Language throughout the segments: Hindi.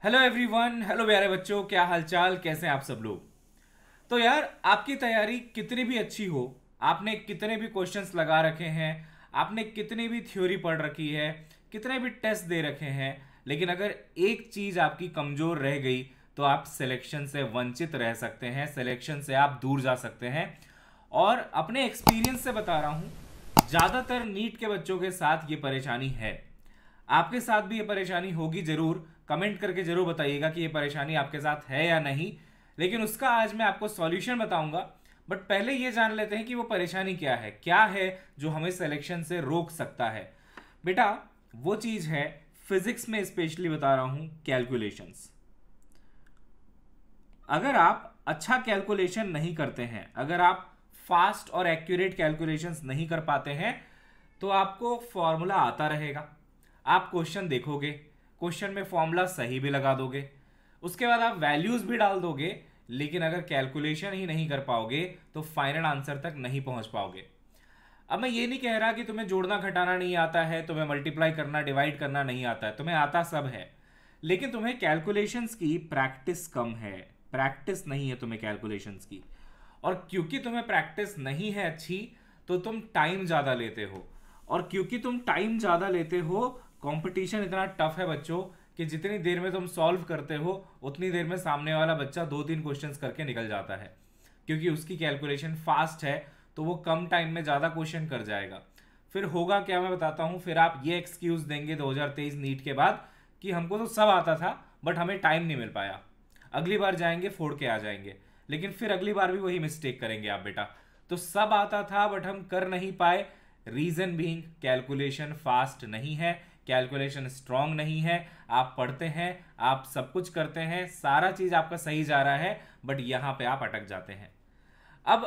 हेलो एवरीवन, हेलो प्यारे बच्चों, क्या हालचाल, कैसे हैं आप सब लोग। तो यार, आपकी तैयारी कितनी भी अच्छी हो, आपने कितने भी क्वेश्चंस लगा रखे हैं, आपने कितनी भी थ्योरी पढ़ रखी है, कितने भी टेस्ट दे रखे हैं, लेकिन अगर एक चीज आपकी कमजोर रह गई तो आप सिलेक्शन से वंचित रह सकते हैं, सिलेक्शन से आप दूर जा सकते हैं। और अपने एक्सपीरियंस से बता रहा हूं, ज्यादातर नीट के बच्चों के साथ ये परेशानी है। आपके साथ भी ये परेशानी होगी जरूर। कमेंट करके जरूर बताइएगा कि ये परेशानी आपके साथ है या नहीं। लेकिन उसका आज मैं आपको सॉल्यूशन बताऊंगा। बट पहले ये जान लेते हैं कि वो परेशानी क्या है जो हमें सिलेक्शन से रोक सकता है। बेटा, वो चीज है, फिजिक्स में स्पेशली बता रहा हूं, कैलकुलेशंस। अगर आप अच्छा कैलकुलेशन नहीं करते हैं, अगर आप फास्ट और एक्यूरेट कैलकुलेशंस नहीं कर पाते हैं, तो आपको फॉर्मूला आता रहेगा, आप क्वेश्चन देखोगे, क्वेश्चन में फॉर्मूला सही भी लगा दोगे, उसके बाद आप वैल्यूज भी डाल दोगे, लेकिन अगर कैलकुलेशन ही नहीं कर पाओगे तो फाइनल आंसर तक नहीं पहुंच पाओगे। अब मैं ये नहीं कह रहा कि तुम्हें जोड़ना घटाना नहीं आता है, तुम्हें मल्टीप्लाई करना डिवाइड करना नहीं आता है, तुम्हें आता सब है, लेकिन तुम्हें कैलकुलेशंस की प्रैक्टिस कम है, प्रैक्टिस नहीं है तुम्हें कैलकुलेशंस की। और क्योंकि तुम्हें प्रैक्टिस नहीं है अच्छी, तो तुम टाइम ज़्यादा लेते हो, और क्योंकि तुम टाइम ज़्यादा लेते हो, कंपटीशन इतना टफ है बच्चों कि जितनी देर में तुम सॉल्व करते हो उतनी देर में सामने वाला बच्चा 2-3 क्वेश्चंस करके निकल जाता है। क्योंकि उसकी कैलकुलेशन फास्ट है, तो वो कम टाइम में ज़्यादा क्वेश्चन कर जाएगा। फिर होगा क्या, मैं बताता हूँ। फिर आप ये एक्सक्यूज़ देंगे 2023 नीट के बाद कि हमको तो सब आता था बट हमें टाइम नहीं मिल पाया। अगली बार जाएंगे फोड़ के आ जाएंगे, लेकिन फिर अगली बार भी वही मिस्टेक करेंगे आप बेटा। तो सब आता था बट हम कर नहीं पाए। रीजन बीइंग कैलकुलेशन फास्ट नहीं है, कैलकुलेशन स्ट्रांग नहीं है। आप पढ़ते हैं, आप सब कुछ करते हैं, सारा चीज आपका सही जा रहा है, बट यहां पे आप अटक जाते हैं। अब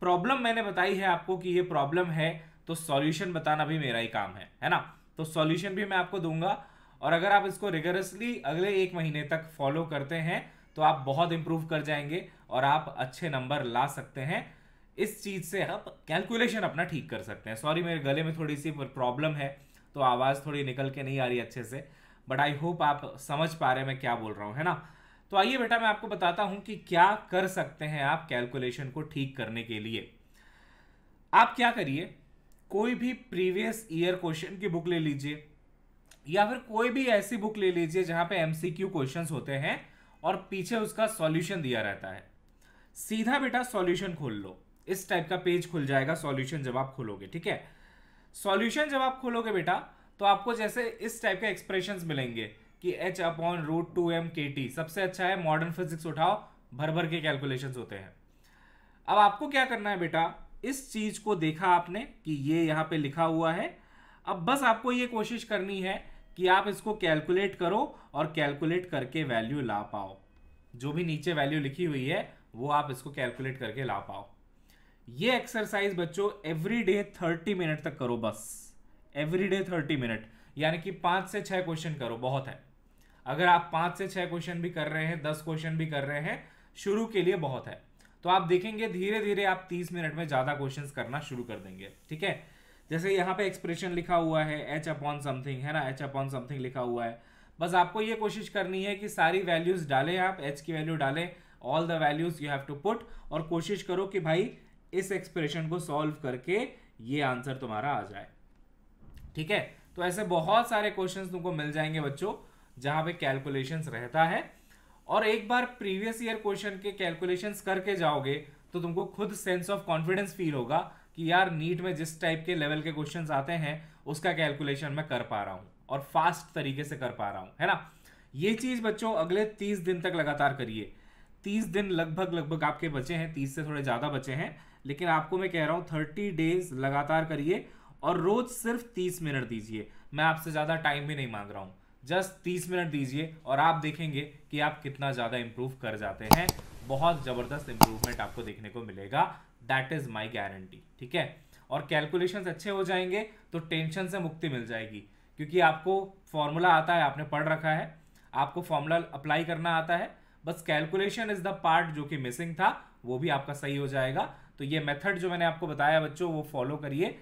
प्रॉब्लम मैंने बताई है आपको कि ये प्रॉब्लम है, तो सॉल्यूशन बताना भी मेरा ही काम है ना। तो सॉल्यूशन भी मैं आपको दूंगा, और अगर आप इसको रिगरसली अगले 1 महीने तक फॉलो करते हैं तो आप बहुत इंप्रूव कर जाएंगे और आप अच्छे नंबर ला सकते हैं। इस चीज से आप कैलकुलेशन अपना ठीक कर सकते हैं। सॉरी, मेरे गले में थोड़ी सी प्रॉब्लम है, तो आवाज थोड़ी निकल के नहीं आ रही अच्छे से, बट आई होप आप समझ पा रहे हैं मैं क्या बोल रहा हूं, है ना। तो आइए बेटा, मैं आपको बताता हूं कि क्या कर सकते हैं आप कैलकुलेशन को ठीक करने के लिए। आप क्या करिए, कोई भी प्रीवियस ईयर क्वेश्चन की बुक ले लीजिए, या फिर कोई भी ऐसी बुक ले लीजिए जहां पे एमसीक्यू क्वेश्चंस होते हैं और पीछे उसका सॉल्यूशन दिया रहता है। सीधा बेटा सॉल्यूशन खोल लो, इस टाइप का पेज खुल जाएगा सॉल्यूशन जब आप खोलोगे, ठीक है। सॉल्यूशन जब आप खोलोगे बेटा, तो आपको जैसे इस टाइप के एक्सप्रेशंस मिलेंगे कि h/√2m/kt। सबसे अच्छा है मॉडर्न फिजिक्स उठाओ, भर भर के कैलकुलेशंस होते हैं। अब आपको क्या करना है बेटा, इस चीज को देखा आपने कि ये यहां पे लिखा हुआ है, अब बस आपको ये कोशिश करनी है कि आप इसको कैलकुलेट करो और कैलकुलेट करके वैल्यू ला पाओ। जो भी नीचे वैल्यू लिखी हुई है वो आप इसको कैलकुलेट करके ला पाओ। ये एक्सरसाइज बच्चों एवरी डे 30 मिनट तक करो, बस एवरी डे 30 मिनट, यानी कि 5 से 6 क्वेश्चन करो, बहुत है। अगर आप 5 से 6 क्वेश्चन भी कर रहे हैं, 10 क्वेश्चन भी कर रहे हैं, शुरू के लिए बहुत है। तो आप देखेंगे धीरे धीरे आप 30 मिनट में ज्यादा क्वेश्चंस करना शुरू कर देंगे, ठीक है। जैसे यहाँ पे एक्सप्रेशन लिखा हुआ है h/समथिंग, है ना, h/समथिंग लिखा हुआ है। बस आपको ये कोशिश करनी है कि सारी वैल्यूज डालें, आप h की वैल्यू डालें, all the values you have to put, और कोशिश करो कि भाई इस एक्सप्रेशन को सॉल्व करके ये आंसर तुम्हारा आ जाए, ठीक है। तो ऐसे बहुत सारे क्वेश्चंस तुमको मिल जाएंगे बच्चों जहां पे कैलकुलेशंस रहता है, और एक बार प्रीवियस ईयर क्वेश्चन के कैलकुलेशंस करके जाओगे तो तुमको खुद सेंस ऑफ कॉन्फिडेंस फील होगा कि यार नीट में जिस टाइप के लेवल के क्वेश्चंस आते हैं उसका कैलकुलेशन मैं कर पा रहा हूं और फास्ट तरीके से कर पा रहा हूं, है ना। ये चीज बच्चों अगले 30 दिन तक लगातार करिए। 30 दिन लगभग लगभग आपके बचे हैं, 30 से थोड़े ज्यादा बचे हैं, लेकिन आपको मैं कह रहा हूं 30 डेज लगातार करिए, और रोज सिर्फ 30 मिनट दीजिए। मैं आपसे ज्यादा टाइम भी नहीं मांग रहा हूं, जस्ट 30 मिनट दीजिए और आप देखेंगे कि आप कितना ज्यादा इंप्रूव कर जाते हैं। बहुत जबरदस्त इंप्रूवमेंट आपको देखने को मिलेगा, दैट इज माई गारंटी, ठीक है। और कैलकुलेशंस अच्छे हो जाएंगे तो टेंशन से मुक्ति मिल जाएगी, क्योंकि आपको फॉर्मूला आता है, आपने पढ़ रखा है, आपको फॉर्मूला अप्लाई करना आता है। बस कैलकुलेशन इज द पार्ट जो कि मिसिंग था, वो भी आपका सही हो जाएगा। तो ये मेथड जो मैंने आपको बताया बच्चों, वो फॉलो करिए।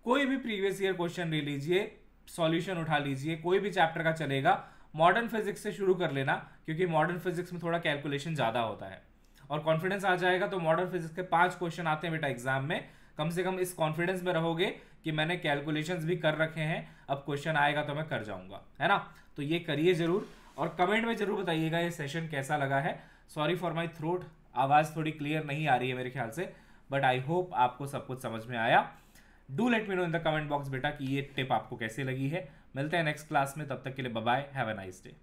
कोई भी प्रीवियस ईयर क्वेश्चन ले लीजिए, सॉल्यूशन उठा लीजिए, कोई भी चैप्टर का चलेगा, मॉडर्न फिजिक्स से शुरू कर लेना, क्योंकि मॉडर्न फिजिक्स में थोड़ा कैलकुलेशन ज़्यादा होता है और कॉन्फिडेंस आ जाएगा। तो मॉडर्न फिजिक्स के 5 क्वेश्चन आते हैं बेटा एग्जाम में, कम से कम इस कॉन्फिडेंस में रहोगे कि मैंने कैलकुलेशंस भी कर रखे हैं, अब क्वेश्चन आएगा तो मैं कर जाऊंगा, है ना। तो ये करिए जरूर और कमेंट में जरूर बताइएगा ये सेशन कैसा लगा है। सॉरी फॉर माई थ्रोट, आवाज़ थोड़ी क्लियर नहीं आ रही है मेरे ख्याल से, बट आई होप आपको सब कुछ समझ में आया। Do let me know in the comment box बेटा कि ये टिप आपको कैसी लगी है। मिलते हैं नेक्स्ट क्लास में, तब तक के लिए bye bye, have a nice day.